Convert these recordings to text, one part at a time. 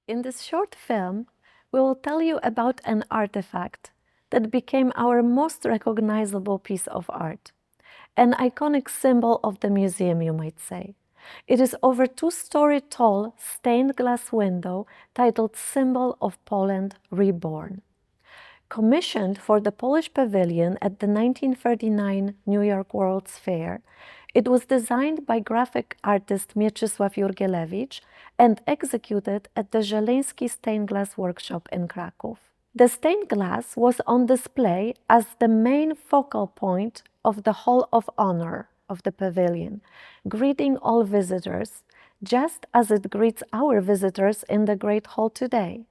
In this short film, we will tell you about an artifact that became our most recognizable piece of art, an iconic symbol of the museum, you might say. It is over 2-story tall stained glass window titled Symbol of Poland Reborn. Commissioned for the Polish Pavilion at the 1939 New York World's Fair, it was designed by graphic artist Mieczysław Jurgielewicz and executed at the Żeleński Stained Glass Workshop in Kraków. The stained glass was on display as the main focal point of the Hall of Honor of the pavilion, greeting all visitors, just as it greets our visitors in the Great Hall today.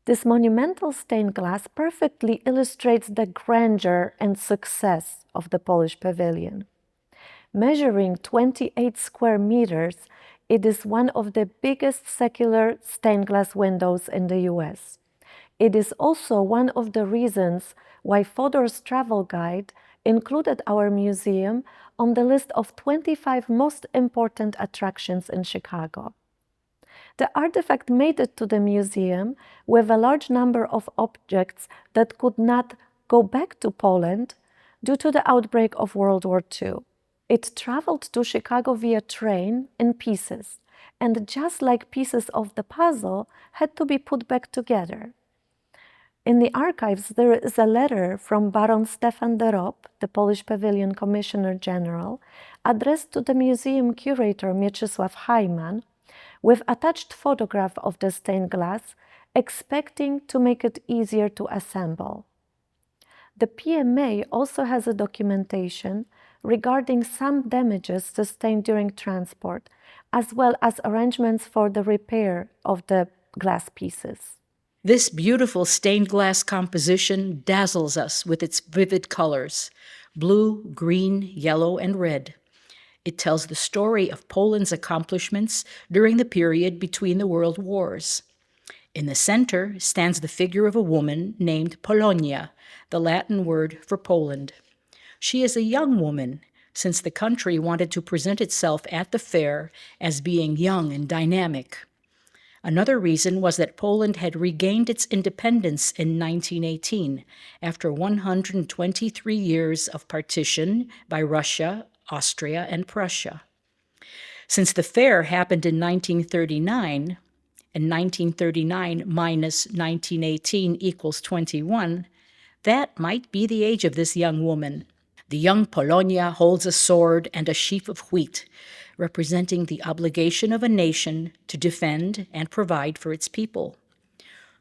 This monumental stained glass perfectly illustrates the grandeur and success of the Polish pavilion. Measuring 28 square meters, it is one of the biggest secular stained glass windows in the US. It is also one of the reasons why Fodor's travel guide included our museum on the list of 25 most important attractions in Chicago. The artifact made it to the museum with a large number of objects that could not go back to Poland due to the outbreak of World War II. It traveled to Chicago via train in pieces, and just like pieces of the puzzle, had to be put back together. In the archives, there is a letter from Baron Stefan de Rob, the Polish Pavilion Commissioner General, addressed to the museum curator Mieczysław Hyman, with attached photograph of the stained glass, expecting to make it easier to assemble. The PMA also has a documentation regarding some damages sustained during transport, as well as arrangements for the repair of the glass pieces. This beautiful stained glass composition dazzles us with its vivid colors: blue, green, yellow, and red. It tells the story of Poland's accomplishments during the period between the world wars. In the center stands the figure of a woman named Polonia, the Latin word for Poland. She is a young woman, since the country wanted to present itself at the fair as being young and dynamic. Another reason was that Poland had regained its independence in 1918 after 123 years of partition by Russia, Austria, and Prussia. Since the fair happened in 1939, and 1939 minus 1918 equals 21, that might be the age of this young woman. The young Polonia holds a sword and a sheaf of wheat, representing the obligation of a nation to defend and provide for its people.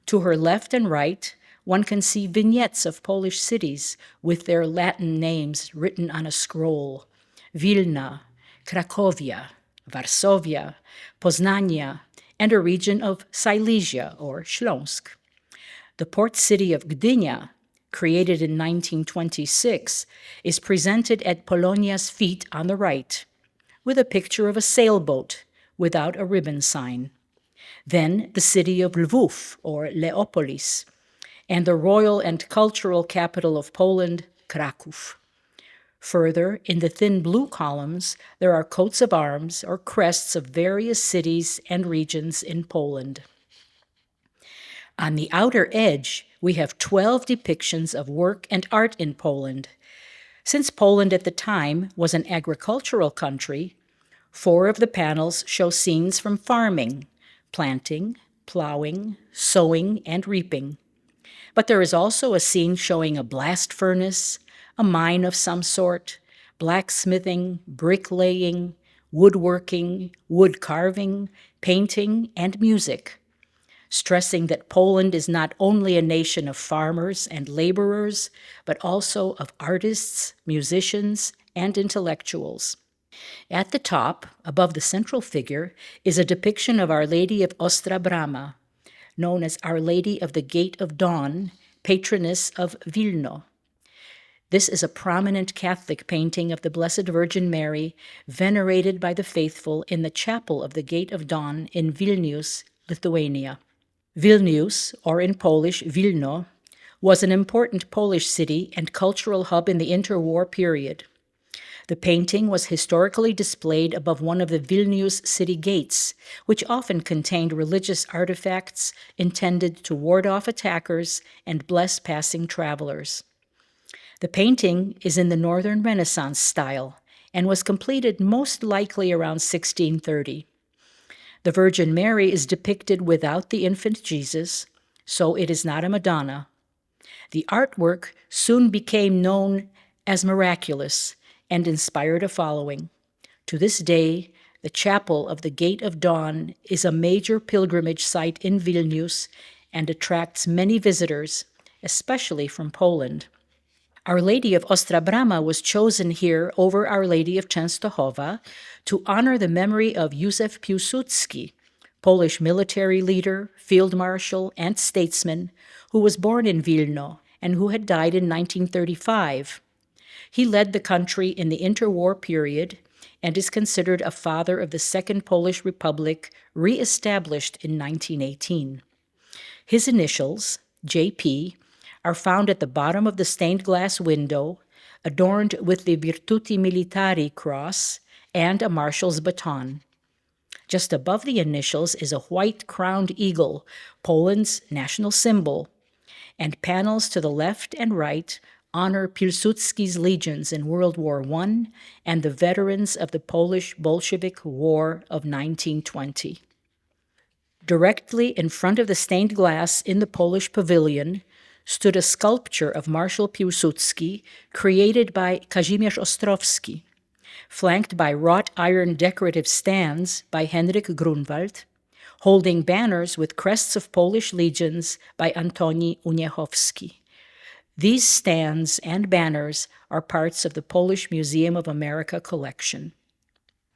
To her left and right, one can see vignettes of Polish cities with their Latin names written on a scroll: Wilna, Cracovia, Varsovia, Poznania, and a region of Silesia or Śląsk. The port city of Gdynia, created in 1926, is presented at Polonia's feet on the right, with a picture of a sailboat without a ribbon sign. Then the city of Lwów, or Leopolis, and the royal and cultural capital of Poland, Kraków. Further, in the thin blue columns, there are coats of arms or crests of various cities and regions in Poland. On the outer edge, we have 12 depictions of work and art in Poland. Since Poland at the time was an agricultural country, 4 of the panels show scenes from farming, planting, plowing, sowing, and reaping. But there is also a scene showing a blast furnace, a mine of some sort, blacksmithing, bricklaying, woodworking, wood carving, painting, and music, stressing that Poland is not only a nation of farmers and laborers, but also of artists, musicians, and intellectuals. At the top, above the central figure, is a depiction of Our Lady of Ostra Brama, known as Our Lady of the Gate of Dawn, patroness of Wilno. This is a prominent Catholic painting of the Blessed Virgin Mary, venerated by the faithful in the chapel of the Gate of Dawn in Vilnius, Lithuania. Vilnius, or in Polish, Wilno, was an important Polish city and cultural hub in the interwar period. The painting was historically displayed above one of the Vilnius city gates, which often contained religious artifacts intended to ward off attackers and bless passing travelers. The painting is in the Northern Renaissance style and was completed most likely around 1630. The Virgin Mary is depicted without the infant Jesus, so it is not a Madonna. The artwork soon became known as miraculous and inspired a following. To this day, the Chapel of the Gate of Dawn is a major pilgrimage site in Vilnius and attracts many visitors, especially from Poland. Our Lady of Ostra Brama was chosen here over Our Lady of Częstochowa to honor the memory of Józef Piłsudski, Polish military leader, field marshal, and statesman who was born in Wilno and who had died in 1935. He led the country in the interwar period and is considered a father of the Second Polish Republic, re-established in 1918. His initials, JP, are found at the bottom of the stained glass window, adorned with the Virtuti Militari cross and a marshal's baton. Just above the initials is a white-crowned eagle, Poland's national symbol, and panels to the left and right honor Piłsudski's legions in World War I and the veterans of the Polish Bolshevik War of 1920. Directly in front of the stained glass in the Polish pavilion stood a sculpture of Marshal Piłsudski created by Kazimierz Ostrowski, flanked by wrought iron decorative stands by Henryk Grunwald, holding banners with crests of Polish legions by Antoni Uniechowski. These stands and banners are parts of the Polish Museum of America collection.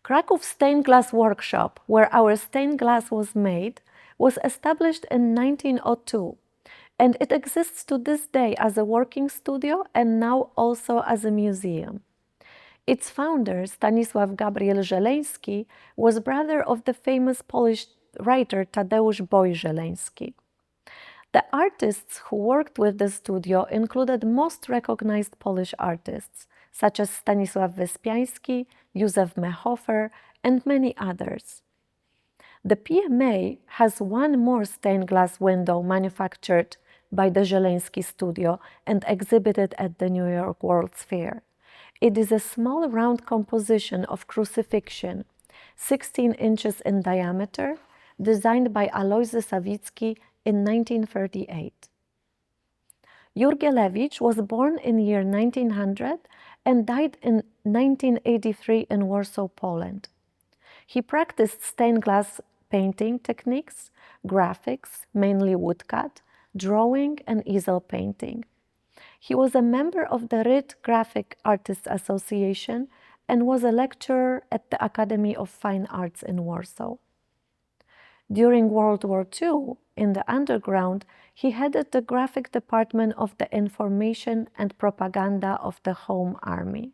Kraków Stained Glass Workshop, where our stained glass was made, was established in 1902, and it exists to this day as a working studio and now also as a museum. Its founder, Stanisław Gabriel Żeleński, was brother of the famous Polish writer Tadeusz Boj Żeleński. The artists who worked with the studio included most recognized Polish artists, such as Stanisław Wyspiański, Józef Mehofer, and many others. The PMA has one more stained glass window manufactured by the Żeleński studio and exhibited at the New York World's Fair. It is a small round composition of crucifixion, 16 inches in diameter, designed by Alojzy Sawicki in 1938. Jurgielewicz was born in year 1900 and died in 1983 in Warsaw, Poland. He practiced stained glass painting techniques, graphics, mainly woodcut, drawing, and easel painting. He was a member of the RIT Graphic Artists Association and was a lecturer at the Academy of Fine Arts in Warsaw. During World War II, in the underground, he headed the graphic department of the Information and Propaganda of the Home Army.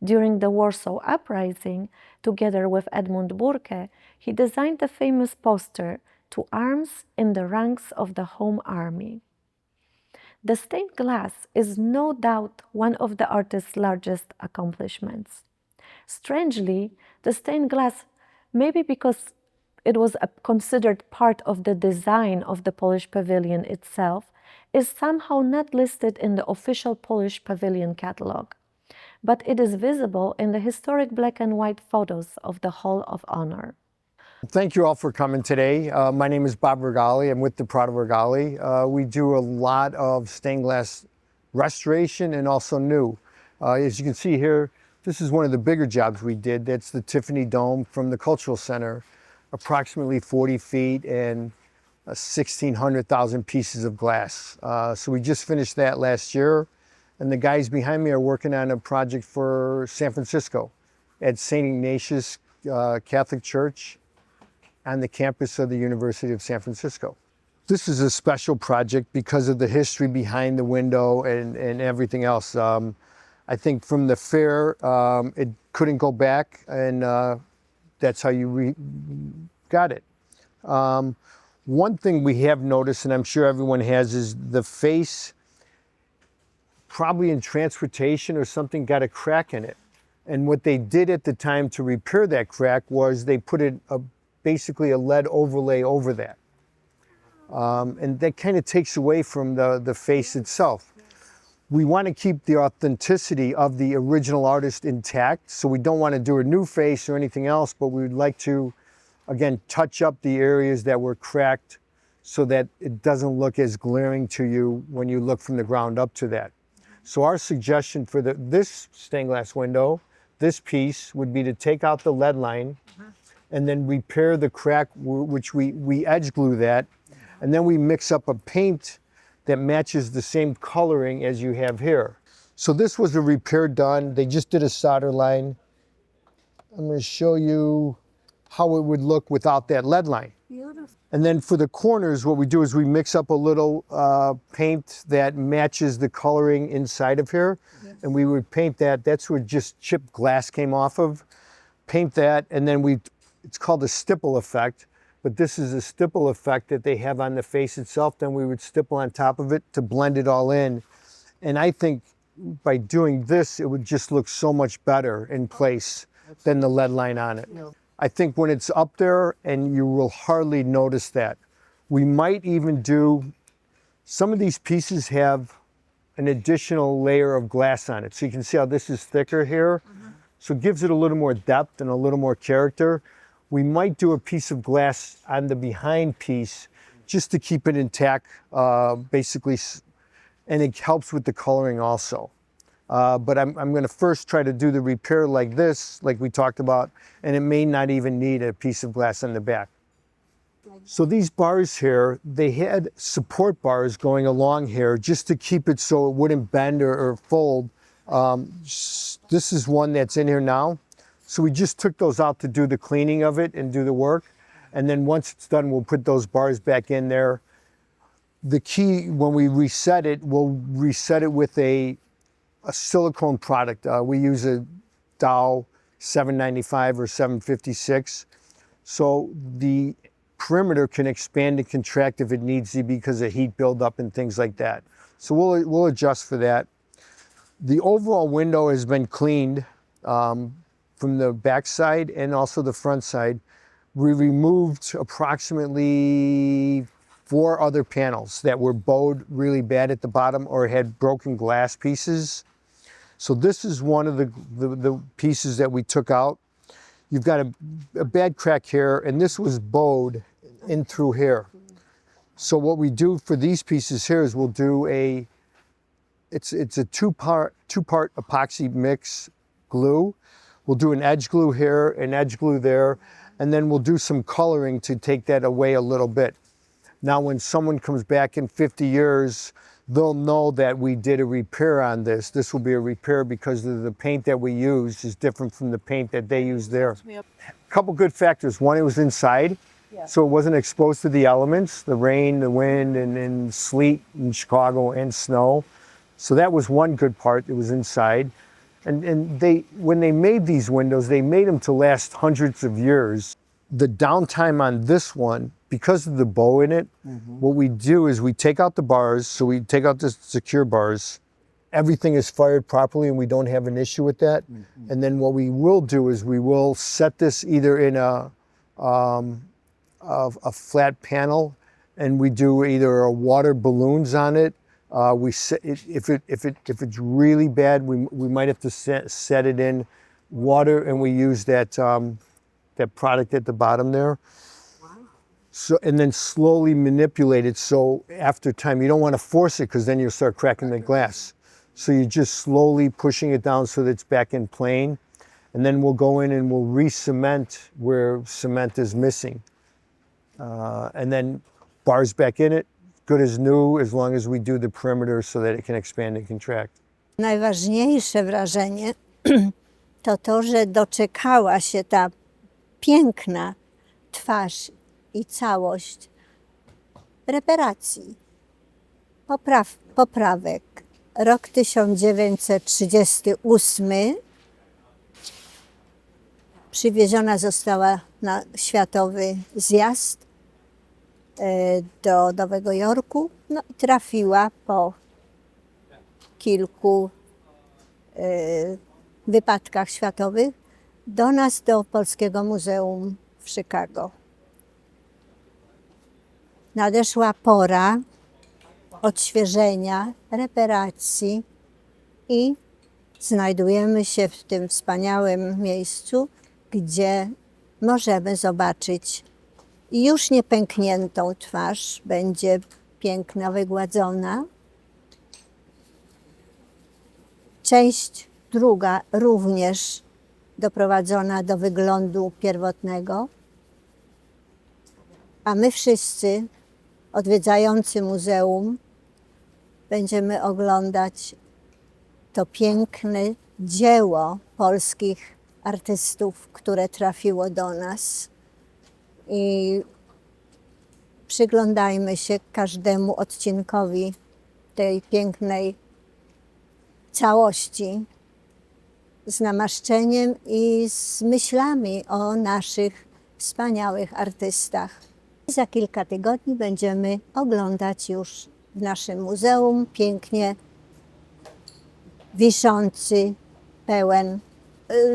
During the Warsaw Uprising, together with Edmund Burke, he designed the famous poster "To Arms in the Ranks of the Home Army." The stained glass is no doubt one of the artist's largest accomplishments. Strangely, the stained glass, maybe because it was considered part of the design of the Polish pavilion itself, is somehow not listed in the official Polish pavilion catalog, but it is visible in the historic black and white photos of the Hall of Honor. Thank you all for coming today. My name is Bob Regali. I'm with the Prado Regali. We do a lot of stained glass restoration and also new. As you can see here, this is one of the bigger jobs we did. That's the Tiffany Dome from the Cultural Center, approximately 40 feet and 1,600,000 pieces of glass. So we just finished that last year. And the guys behind me are working on a project for San Francisco at St. Ignatius Catholic Church on the campus of the University of San Francisco. This is a special project because of the history behind the window and everything else. I think from the fair, it couldn't go back, and that's how you got it. One thing we have noticed, and I'm sure everyone has, is the face, probably in transportation or something, got a crack in it. And what they did at the time to repair that crack was they put basically a lead overlay over that. And that kind of takes away from the face itself. We want to keep the authenticity of the original artist intact, so we don't want to do a new face or anything else, but we would like to, again, touch up the areas that were cracked so that it doesn't look as glaring to you when you look from the ground up to that. So our suggestion for this stained glass window, this piece, would be to take out the lead line and then repair the crack, which we edge glue that, and then we mix up a paint that matches the same coloring as you have here. So this was a repair done. They just did a solder line. I'm going to show you how it would look without that lead line. Beautiful. And then for the corners, what we do is we mix up a little paint that matches the coloring inside of here. Yes. And we would paint that. That's where just chipped glass came off of. Paint that, and then it's called a stipple effect. But this is a stipple effect that they have on the face itself. Then we would stipple on top of it to blend it all in. And I think by doing this, it would just look so much better in place than the lead line on it. Yeah. I think when it's up there, and you will hardly notice that. We might even do, some of these pieces have an additional layer of glass on it. So you can see how this is thicker here. So it gives it a little more depth and a little more character. We might do a piece of glass on the behind piece just to keep it intact, basically, and it helps with the coloring also. But I'm going to first try to do the repair like this, like we talked about, and it may not even need a piece of glass on the back. So these bars here, they had support bars going along here just to keep it so it wouldn't bend or fold. This is one that's in here now. So we just took those out to do the cleaning of it and do the work. And then once it's done, we'll put those bars back in there. The key, when we reset it, we'll reset it with a silicone product. We use a Dow 795 or 756. So the perimeter can expand and contract if it needs to because of heat buildup and things like that. So we'll adjust for that. The overall window has been cleaned from the back side and also the front side. We removed approximately 4 other panels that were bowed really bad at the bottom or had broken glass pieces. So this is one of the pieces that we took out. You've got a bad crack here, and this was bowed in through here. So what we do for these pieces here is we'll do it's a two-part epoxy mix glue. We'll do an edge glue here, an edge glue there, and then we'll do some coloring to take that away a little bit. Now, when someone comes back in 50 years, they'll know that we did a repair on this. This will be a repair because the paint that we used is different from the paint that they used there. Yep. A couple good factors. One, it was inside, so it wasn't exposed to the elements, the rain, the wind, and sleet in Chicago and snow. So that was one good part. It was inside. And when they made these windows, they made them to last hundreds of years. The downtime on this one, because of the bow in it, what we do is we take out the bars, so we take out the secure bars. Everything is fired properly and we don't have an issue with that. And then what we will do is we will set this either in a flat panel, and we do either a water balloons on it. If it's really bad, we might have to set it in water, and we use that product at the bottom there. Wow. So, and then slowly manipulate it. So after time, you don't want to force it because then you'll start cracking the glass. So you're just slowly pushing it down so that it's back in plane, and then we'll go in and we'll re-cement where cement is missing, and then bars back in it. Good as new, as long as we do the perimeter so that it can expand and contract. Najważniejsze wrażenie to to, że doczekała się ta piękna twarz i całość reparacji, poprawek. Rok 1938 przywieziona została na światowy zjazd do Nowego Jorku, no i trafiła po kilku wypadkach światowych do nas, do Polskiego Muzeum w Chicago. Nadeszła pora odświeżenia, reparacji i znajdujemy się w tym wspaniałym miejscu, gdzie możemy zobaczyć już niepękniętą twarz, będzie piękna, wygładzona. Część druga również doprowadzona do wyglądu pierwotnego, a my wszyscy odwiedzający muzeum będziemy oglądać to piękne dzieło polskich artystów, które trafiło do nas. I przyglądajmy się każdemu odcinkowi tej pięknej całości z namaszczeniem i z myślami o naszych wspaniałych artystach. Za kilka tygodni będziemy oglądać już w naszym muzeum pięknie wiszący, pełen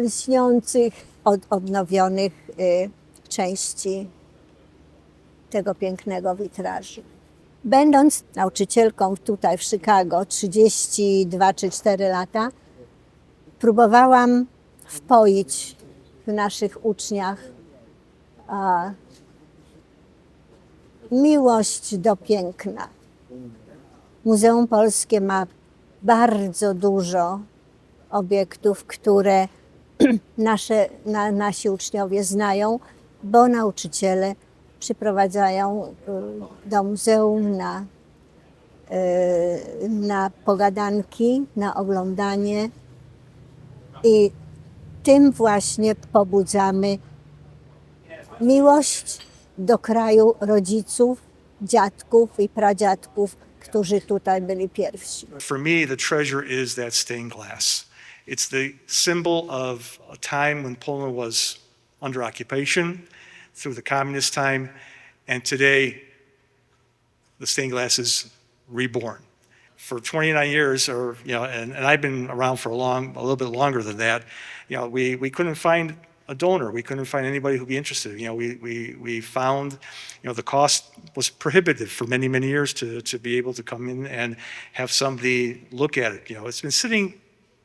lśniących, odnowionych części tego pięknego witrażu. Będąc nauczycielką tutaj w Chicago 32 czy 4 lata, próbowałam wpoić w naszych uczniach miłość do piękna. Muzeum Polskie ma bardzo dużo obiektów, które nasi uczniowie znają, bo nauczyciele przyprowadzają do muzeum na pogadanki, na oglądanie i tym właśnie pobudzamy miłość do kraju rodziców, dziadków i pradziadków, którzy tutaj byli pierwsi. For me, the treasure is that stained glass. It's the symbol of a time when Poland was under occupation through the communist time, and today the stained glass is reborn. For 29 years, or and I've been around for a little bit longer than that. We couldn't find a donor. We couldn't find anybody who'd be interested. We found, the cost was prohibitive for many, many years to be able to come in and have somebody look at it. It's been sitting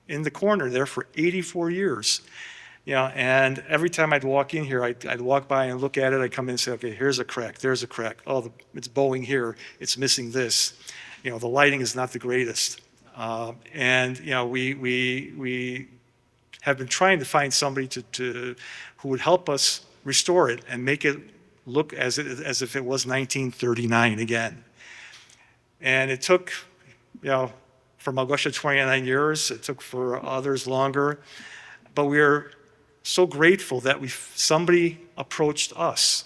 in the corner there for 84 years. And every time I'd walk in here, I'd walk by and look at it. I'd come in and say, okay, here's a crack, there's a crack. Oh, it's bowing here, it's missing this. The lighting is not the greatest. We have been trying to find somebody who would help us restore it and make it look as if it was 1939 again. And it took, for Małgorzata 29 years. It took for others longer. But we're so grateful that somebody approached us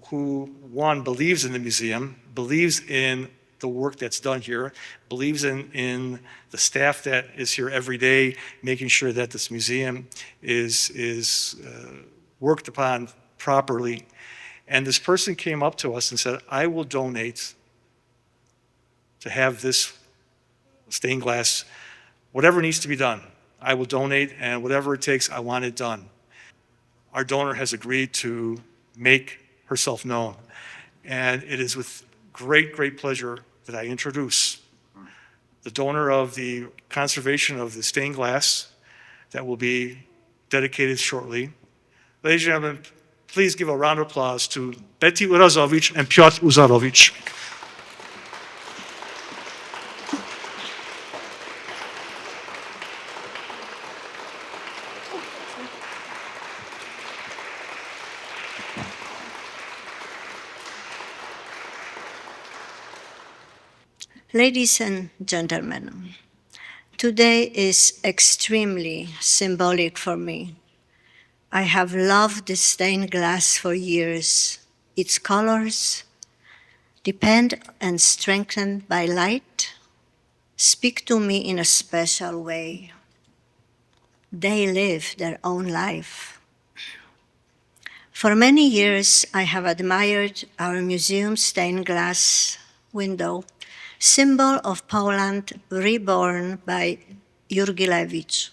who one, believes in the museum, believes in the work that's done here, believes in the staff that is here every day, making sure that this museum is worked upon properly. And this person came up to us and said, I will donate to have this stained glass, whatever needs to be done. I will donate, and whatever it takes, I want it done. Our donor has agreed to make herself known. And it is with great, great pleasure that I introduce the donor of the conservation of the stained glass that will be dedicated shortly. Ladies and gentlemen, please give a round of applause to Betty Urazowicz and Piotr Uzarowicz. Ladies and gentlemen, today is extremely symbolic for me. I have loved the stained glass for years. Its colors, deepened and strengthened by light, speak to me in a special way. They live their own life. For many years, I have admired our museum stained glass window, symbol of Poland reborn by Jurgielewicz.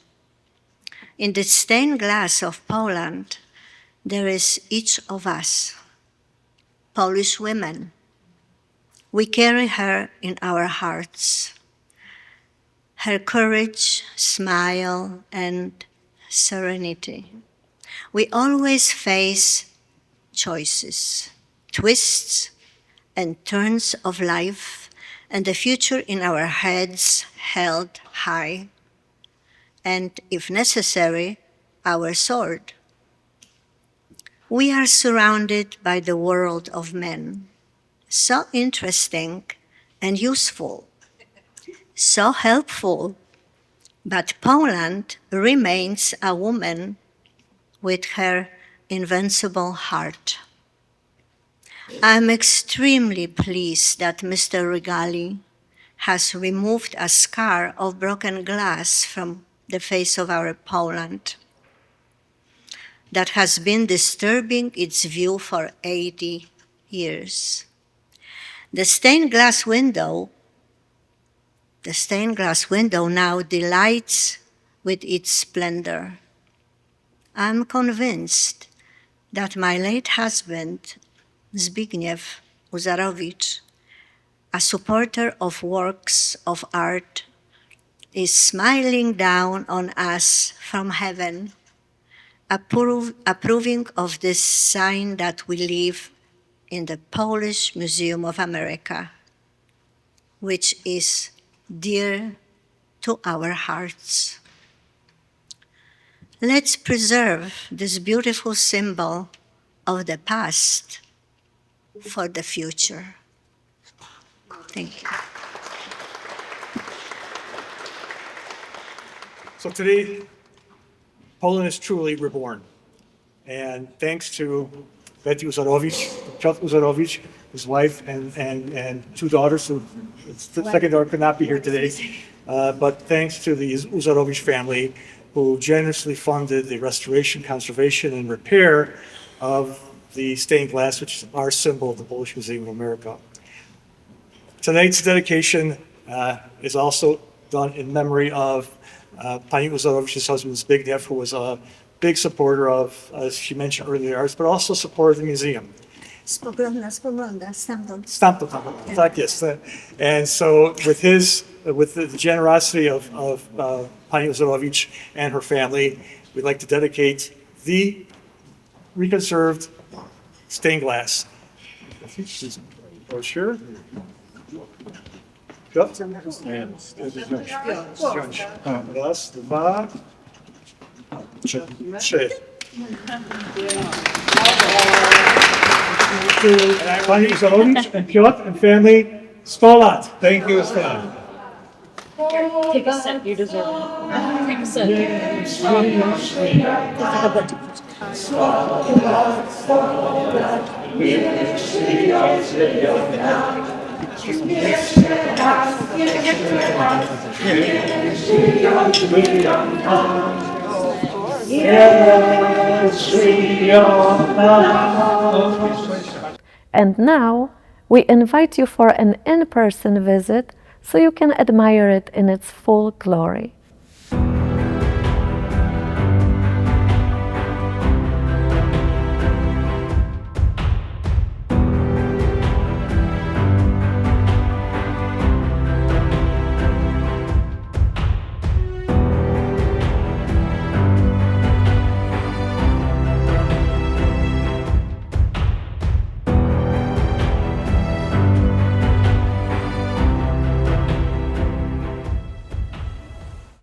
In the stained glass of Poland, there is each of us, Polish women. We carry her in our hearts. Her courage, smile, and serenity. We always face choices, twists, and turns of life, and the future in our heads held high, and, if necessary, our sword. We are surrounded by the world of men, so interesting and useful, so helpful, but Poland remains a woman with her invincible heart. I'm extremely pleased that Mr. Regali has removed a scar of broken glass from the face of our Poland that has been disturbing its view for 80 years. The stained glass window now delights with its splendor. I'm convinced that my late husband, Zbigniew Uzarowicz, a supporter of works of art, is smiling down on us from heaven, approving of this sign that we live in the Polish Museum of America, which is dear to our hearts. Let's preserve this beautiful symbol of the past for the future. Thank you. So today, Poland is truly reborn. And thanks to Betty Uzarowicz, Piotr Uzarowicz, his wife, and two daughters, who the second daughter could not be here today. But thanks to the Uzarowicz family, who generously funded the restoration, conservation, and repair of the stained glass, which is our symbol of the Polish Museum of America. Tonight's dedication is also done in memory of Pani Uzarowicz's husband, Zbigniew, who was a big supporter of, as she mentioned earlier, arts, but also supported the museum. Spogląda, stamtąd. Stamtąd, tak jest. And so with the generosity of Pani Uzarowicz and her family, we'd like to dedicate the reconserved stained glass. Brochure. Raz, dwa, trzy. Pani Uzarowicz and Piotr and family, 100 lat. Thank you, Stan. Take a sip, you deserve it. Take a sip. And now, we invite you for an in-person visit so you can admire it in its full glory.